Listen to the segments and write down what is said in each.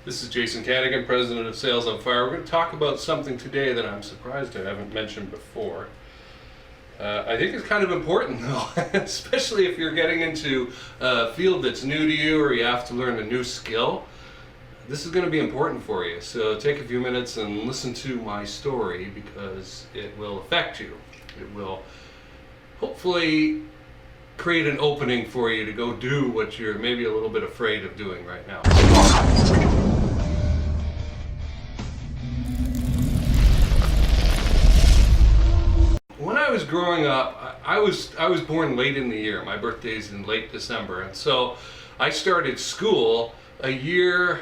This is Jason Kanigan, President of Sales on Fire. We're going to talk about something today that I'm surprised I haven't mentioned before. I think it's kind of important though, especially if you're getting into a field that's new to you or you have to learn a new skill. This is going to be important for you. So take a few minutes and listen to my story because it will affect you. It will hopefully create an opening for you to go do what you're maybe a little bit afraid of doing right now. When I was growing up, I was born late in the year. My birthday's in late December, and so I started school a year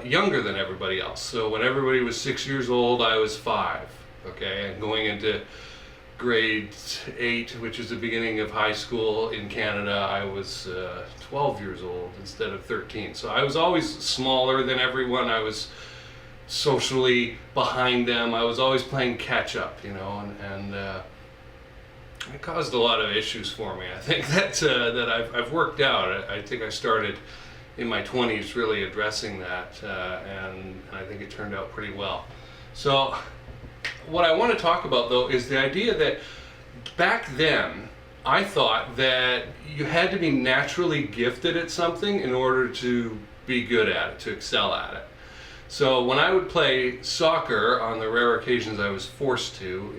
younger than everybody else. So when everybody was 6 years old, I was 5. Okay, and going into grade 8, which is the beginning of high school in Canada, I was 12 years old instead of 13. So I was always smaller than everyone. I was socially behind them. I was always playing catch up, you know, and it caused a lot of issues for me. I think that I've worked out. I think I started in my 20s really addressing that, and I think it turned out pretty well. So what I want to talk about though is the idea that back then I thought that you had to be naturally gifted at something in order to be good at it, to excel at it. So when I would play soccer, on the rare occasions I was forced to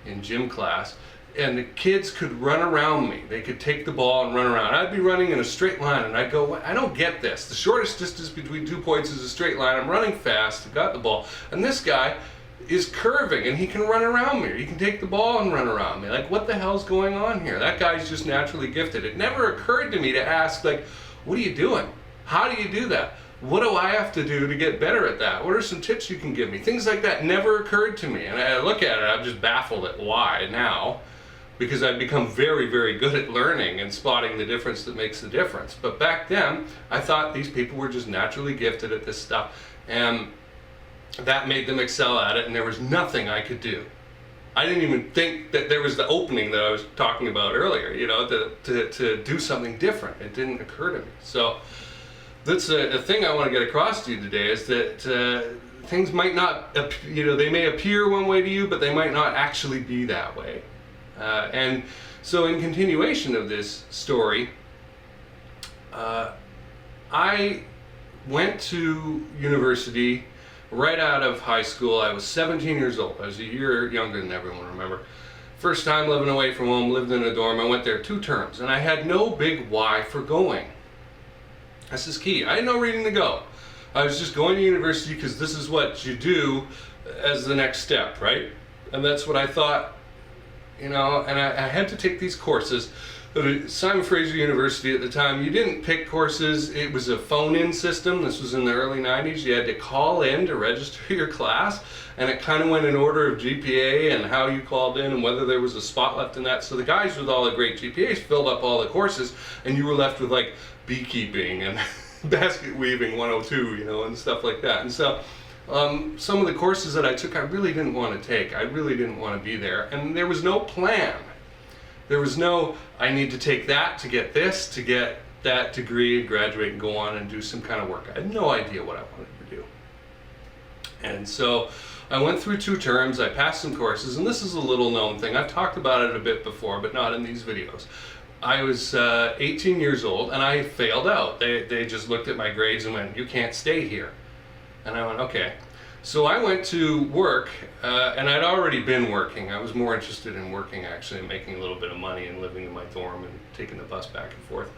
in gym class, and the kids could run around me. They could take the ball and run around. I'd be running in a straight line and I'd go, I don't get this. The shortest distance between 2 points is a straight line. I'm running fast, I got the ball, and this guy is curving and he can run around me. He can take the ball and run around me. Like, what the hell's going on here? That guy's just naturally gifted. It never occurred to me to ask, like, what are you doing? How do you do that? What do I have to do to get better at that? What are some tips you can give me? Things like that never occurred to me. And I look at it, I'm just baffled at why now, because I've become very, very good at learning and spotting the difference that makes the difference. But back then, I thought these people were just naturally gifted at this stuff, and that made them excel at it, and there was nothing I could do. I didn't even think that there was the opening that I was talking about earlier, you know, to do something different. It didn't occur to me. So that's a thing I want to get across to you today, is that things might not, you know, they may appear one way to you, but they might not actually be that way. And so in continuation of this story, I went to university right out of high school. I was 17 years old. I was a year younger than everyone, remember. First time living away from home, lived in a dorm. I went there 2 terms, and I had no big why for going. This is key. I had no reason to go. I was just going to university because this is what you do as the next step, right? And that's what I thought, you know, and I had to take these courses. Simon Fraser University at the time, you didn't pick courses. It was a phone-in system. This was in the early 90s. You had to call in to register your class, and it kind of went in order of GPA and how you called in and whether there was a spot left in that. So the guys with all the great GPAs filled up all the courses, and you were left with like beekeeping and basket weaving 102, you know, and stuff like that. And so some of the courses that I took, I really didn't want to take. I really didn't want to be there, and there was no plan. There was no, I need to take that to get this, to get that degree, graduate and go on and do some kind of work. I had no idea what I wanted to do. And so I went through 2 terms, I passed some courses, and this is a little known thing. I've talked about it a bit before, but not in these videos. I was 18 years old and I failed out. They just looked at my grades and went, you can't stay here. And I went, okay. So I went to work, and I'd already been working. I was more interested in working, actually, and making a little bit of money and living in my dorm and taking the bus back and forth.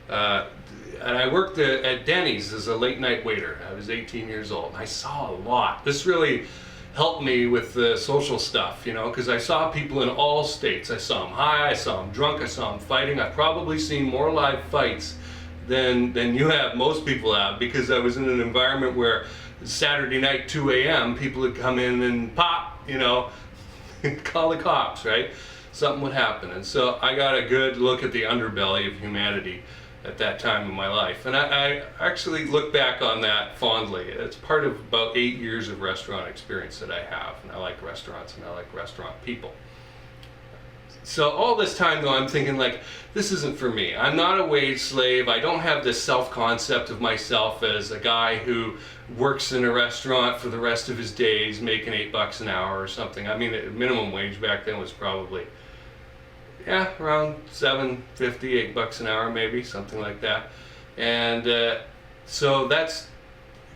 And I worked at Denny's as a late night waiter. I was 18 years old, and I saw a lot. This really helped me with the social stuff, you know, because I saw people in all states. I saw them high, I saw them drunk, I saw them fighting. I've probably seen more live fights than you have, most people have, because I was in an environment where Saturday night, 2 a.m., people would come in and pop, you know, call the cops, right? Something would happen. And so I got a good look at the underbelly of humanity at that time in my life. And I actually look back on that fondly. It's part of about 8 years of restaurant experience that I have. And I like restaurants and I like restaurant people. So all this time though, I'm thinking like, this isn't for me. I'm not a wage slave. I don't have this self-concept of myself as a guy who works in a restaurant for the rest of his days making $8 an hour or something. I mean, the minimum wage back then was probably, yeah, around $7.50, $8 an hour maybe, something like that. And so that's,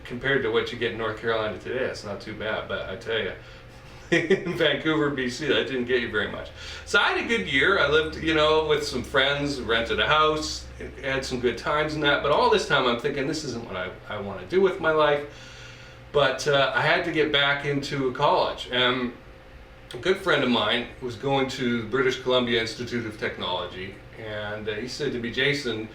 compared to what you get in North Carolina today, it's not too bad, but I tell you, in Vancouver, BC, that didn't get you very much. So I had a good year. I lived, you know, with some friends, rented a house, had some good times in that, but all this time I'm thinking this isn't what I want to do with my life. But I had to get back into college. And a good friend of mine was going to the British Columbia Institute of Technology, and he said to me, Jason,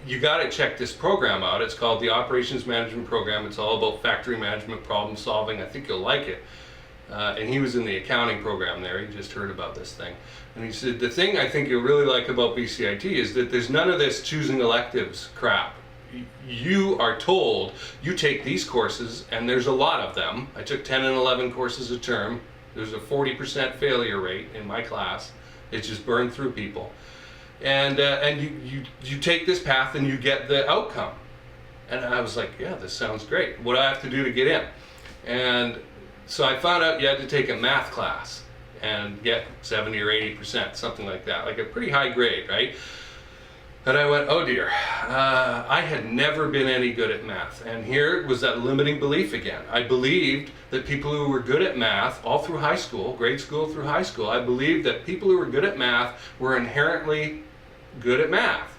you got to check this program out. It's called the Operations Management Program. It's all about factory management, problem solving. I think you'll like it. And he was in the accounting program there. He just heard about this thing. And he said, the thing I think you'll really like about BCIT is that there's none of this choosing electives crap. You are told, you take these courses, and there's a lot of them. I took 10 and 11 courses a term. There's a 40% failure rate in my class. It just burned through people. And you take this path and you get the outcome. And I was like, yeah, this sounds great. What do I have to do to get in? And so I found out you had to take a math class and get 70 or 80%, something like that, like a pretty high grade, right? And I went, oh dear, I had never been any good at math. And here was that limiting belief again. I believed that people who were good at math, all through high school, grade school through high school, I believed that people who were good at math were inherently good at math.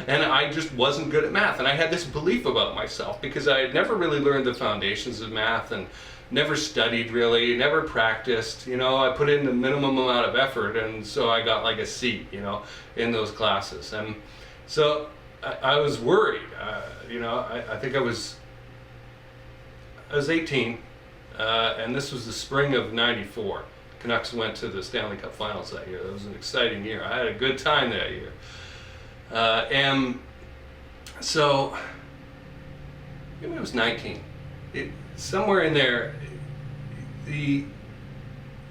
And I just wasn't good at math. And I had this belief about myself because I had never really learned the foundations of math and never studied really, never practiced. You know, I put in the minimum amount of effort, and so I got like a C, you know, in those classes. And so I was worried. You know, I think I was 18, and this was the spring of '94. Canucks went to the Stanley Cup Finals that year. It was an exciting year. I had a good time that year. And so, maybe I was 19. Somewhere in there, the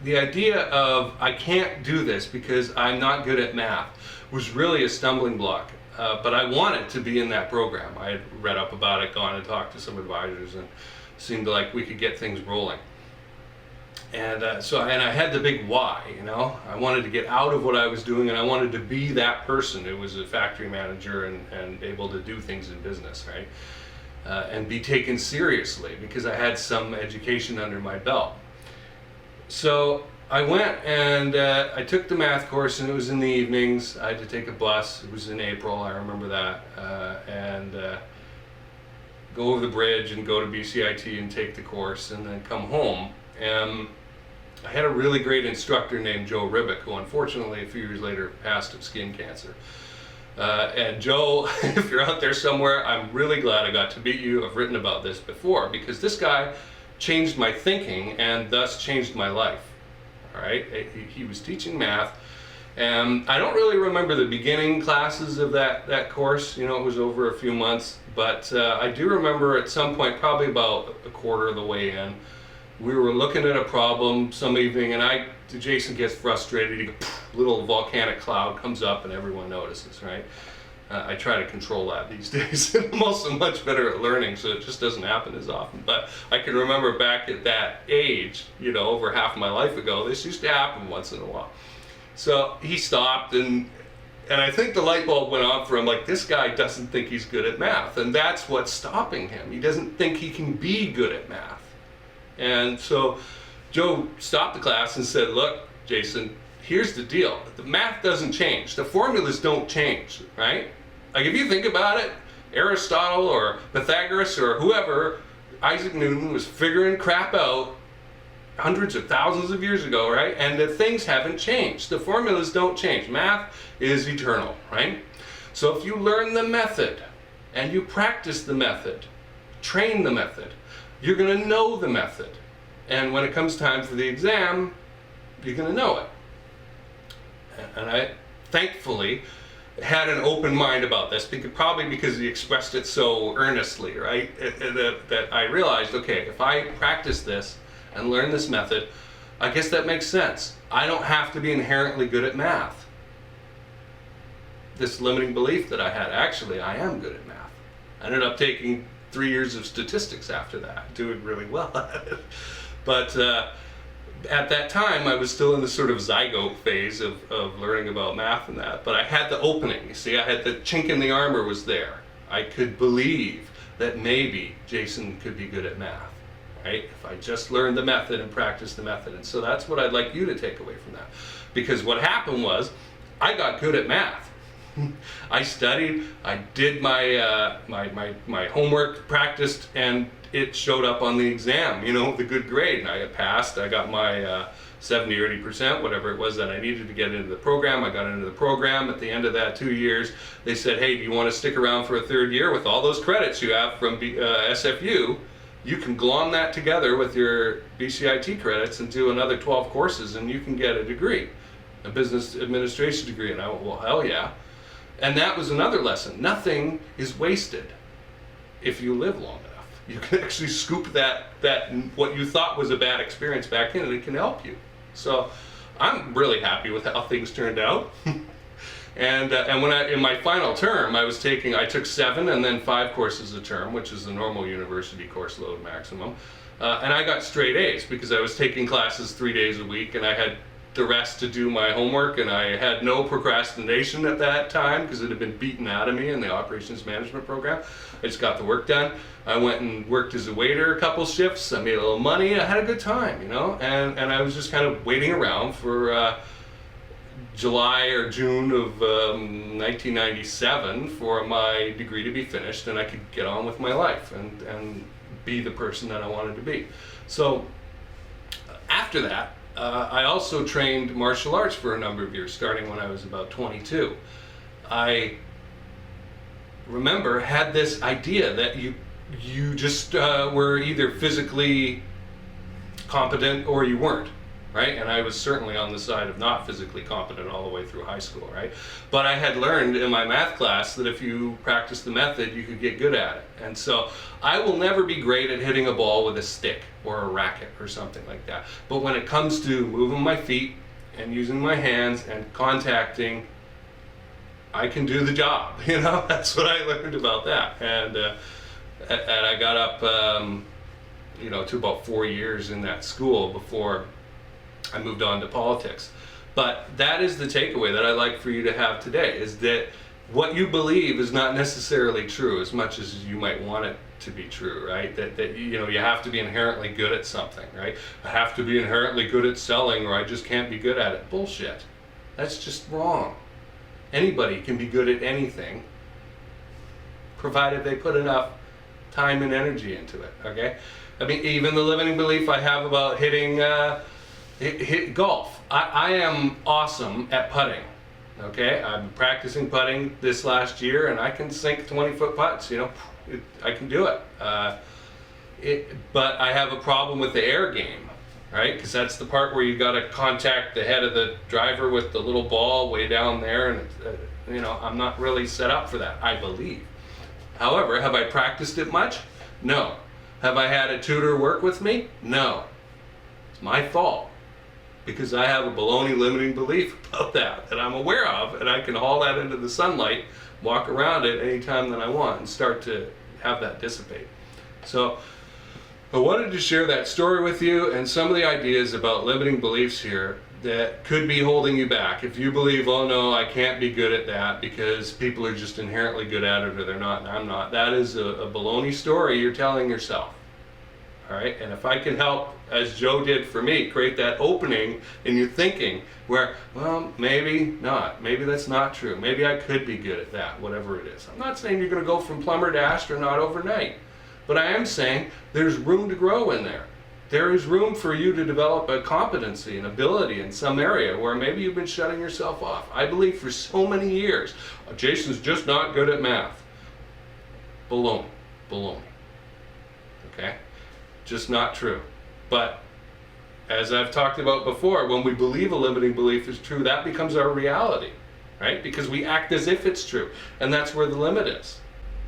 idea of I can't do this because I'm not good at math was really a stumbling block. But I wanted to be in that program. I had read up about it, gone and talked to some advisors, and seemed like we could get things rolling. And and I had the big why, you know. I wanted to get out of what I was doing, and I wanted to be that person who was a factory manager and able to do things in business, right? And be taken seriously because I had some education under my belt. So I went and I took the math course, and it was in the evenings. I had to take a bus. It was in April, I remember that, and go over the bridge and go to BCIT and take the course and then come home. And I had a really great instructor named Joe Ribick, who unfortunately a few years later passed of skin cancer. And Joe, if you're out there somewhere, I'm really glad I got to meet you. I've written about this before because this guy changed my thinking and thus changed my life. All right, he was teaching math, and I don't really remember the beginning classes of that course. You know, it was over a few months, but I do remember at some point, probably about a quarter of the way in, we were looking at a problem some evening, and Jason gets frustrated. He goes, little volcanic cloud comes up, and everyone notices, right? I try to control that these days. I'm also much better at learning, so it just doesn't happen as often. But I can remember back at that age, you know, over half my life ago, this used to happen once in a while. So he stopped, and I think the light bulb went on for him, like, this guy doesn't think he's good at math, and that's what's stopping him. He doesn't think he can be good at math. And so Joe stopped the class and said, look, Jason, here's the deal. The math doesn't change. The formulas don't change, right? Like, if you think about it, Aristotle or Pythagoras or whoever, Isaac Newton was figuring crap out hundreds of thousands of years ago, right? And the things haven't changed. The formulas don't change. Math is eternal, right? So if you learn the method and you practice the method, train the method, you're going to know the method. And when it comes time for the exam, you're going to know it. And I thankfully had an open mind about this, probably because he expressed it so earnestly, right? That I realized, okay, if I practice this and learn this method, I guess that makes sense. I don't have to be inherently good at math. This limiting belief that I had, actually, I am good at math. I ended up taking 3 years of statistics after that, doing really well at it. But at that time, I was still in the sort of zygote phase of learning about math and that. But I had the opening, you see, I had the chink in the armor was there. I could believe that maybe Jason could be good at math, right? If I just learned the method and practiced the method. And so that's what I'd like you to take away from that. Because what happened was, I got good at math. I studied, I did my my homework, practiced, and it showed up on the exam, you know, the good grade. And I passed, I got my 70 or 80%, whatever it was that I needed to get into the program. I got into the program. At the end of that 2 years, they said, hey, do you want to stick around for a third year with all those credits you have from SFU? You can glom that together with your BCIT credits and do another 12 courses and you can get a degree, a business administration degree. And I went, well, hell yeah. And that was another lesson. Nothing is wasted if you live long enough. You can actually scoop that what you thought was a bad experience back in, and it can help you. So I'm really happy with how things turned out. And when in my final term, I took 7 and then 5 courses a term, which is the normal university course load maximum. And I got straight A's because I was taking classes 3 days a week, and I had the rest to do my homework, and I had no procrastination at that time because it had been beaten out of me in the operations management program. I just got the work done. I went and worked as a waiter a couple shifts. I made a little money. I had a good time, you know, and I was just kind of waiting around for July or June of 1997 for my degree to be finished and I could get on with my life and be the person that I wanted to be. So after that, I also trained martial arts for a number of years, starting when I was about 22. I remember had this idea that you just were either physically competent or you weren't, right? And I was certainly on the side of not physically competent all the way through high school, right? But I had learned in my math class that if you practice the method, you could get good at it. And so I will never be great at hitting a ball with a stick or a racket or something like that. But when it comes to moving my feet and using my hands and contacting, I can do the job, you know? That's what I learned about that. And I got up, you know, to about 4 years in that school before I moved on to politics. But that is the takeaway that I like for you to have today, is that what you believe is not necessarily true as much as you might want it to be true, right? That you know, you have to be inherently good at something, right? I have to be inherently good at selling or I just can't be good at it. Bullshit. That's just wrong. Anybody can be good at anything, provided they put enough time and energy into it, okay? I mean, even the limiting belief I have about hitting hit golf. I am awesome at putting, okay? I've been practicing putting this last year and I can sink 20-foot putts, you know? I can do it. But I have a problem with the air game, right? Because that's the part where you got to contact the head of the driver with the little ball way down there, and you know, I'm not really set up for that, I believe. However, have I practiced it much? No. Have I had a tutor work with me? No. It's my fault, because I have a baloney limiting belief about that I'm aware of, and I can haul that into the sunlight, walk around it anytime that I want, and start to have that dissipate. So I wanted to share that story with you and some of the ideas about limiting beliefs here that could be holding you back. If you believe, oh no, I can't be good at that because people are just inherently good at it or they're not and I'm not, that is a baloney story you're telling yourself. All right, and if I can help, as Joe did for me, create that opening in your thinking where, well, maybe not, maybe that's not true, maybe I could be good at that, whatever it is. I'm not saying you're going to go from plumber to astronaut overnight, but I am saying there's room to grow in there. There is room for you to develop a competency and ability in some area where maybe you've been shutting yourself off. I believe for so many years, Jason's just not good at math. Baloney, baloney, okay? Just not true. But as I've talked about before, when we believe a limiting belief is true, that becomes our reality, right? Because we act as if it's true, and that's where the limit is.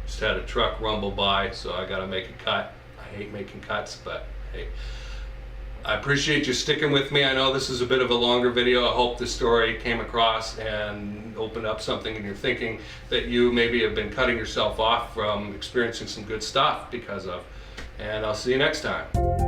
Just had a truck rumble by, so I gotta make a cut. I hate making cuts, but hey. I appreciate you sticking with me. I know this is a bit of a longer video. I hope this story came across and opened up something in your thinking that you maybe have been cutting yourself off from experiencing some good stuff because of. And I'll see you next time.